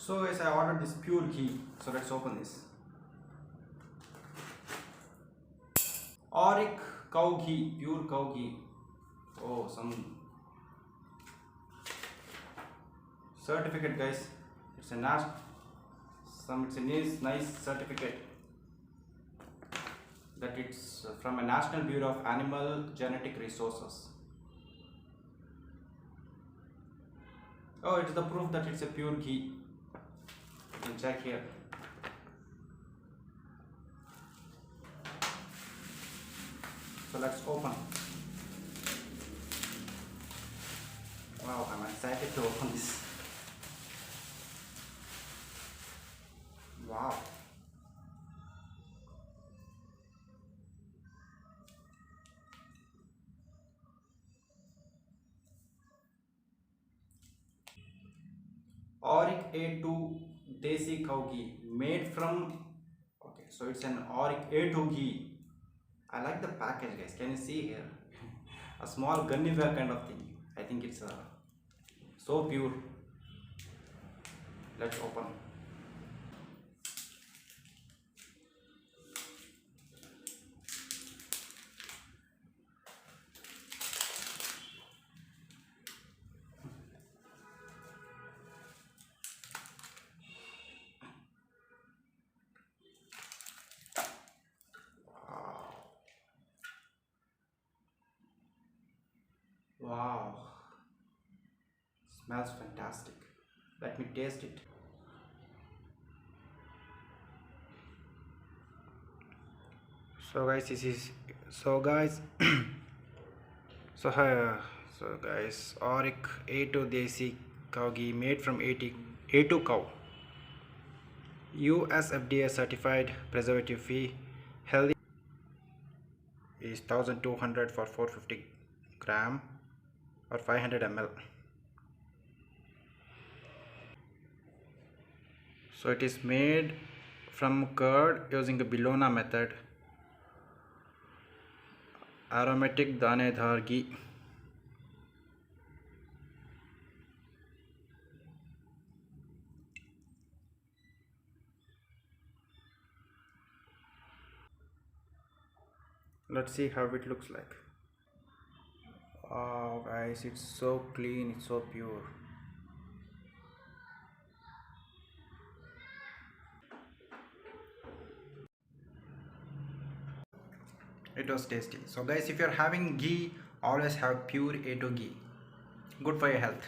So guys, I ordered this pure ghee. So let's open this. Auric cow ghee, pure cow ghee. Oh, some certificate, guys. It's a nice certificate that it's from a National Bureau of Animal Genetic Resources. Oh, it's the proof that it's a pure ghee. You can check here. So let's open. Wow, I'm excited to open this. Wow. Auric A2 Desi cow ghee made from, okay, so it's an Auric A2 ghee. I like the package, guys. Can you see here? A small gunny bag kind of thing. I think it's so pure. Let's open. Wow, smells fantastic. Let me taste it. So guys, this is so guys, Auric A2 Desi cow ghee made from A2 cow. USFDA certified, preservative free, healthy. Is 1200 for 450 gram or 500 ml. So it is made from curd using the Bologna method. Aromatic Danedhar ghee. Let's see how it looks like. Oh guys, it's so clean, it's so pure. It was tasty. So guys, if you're having ghee, always have pure A2 ghee. Good for your health.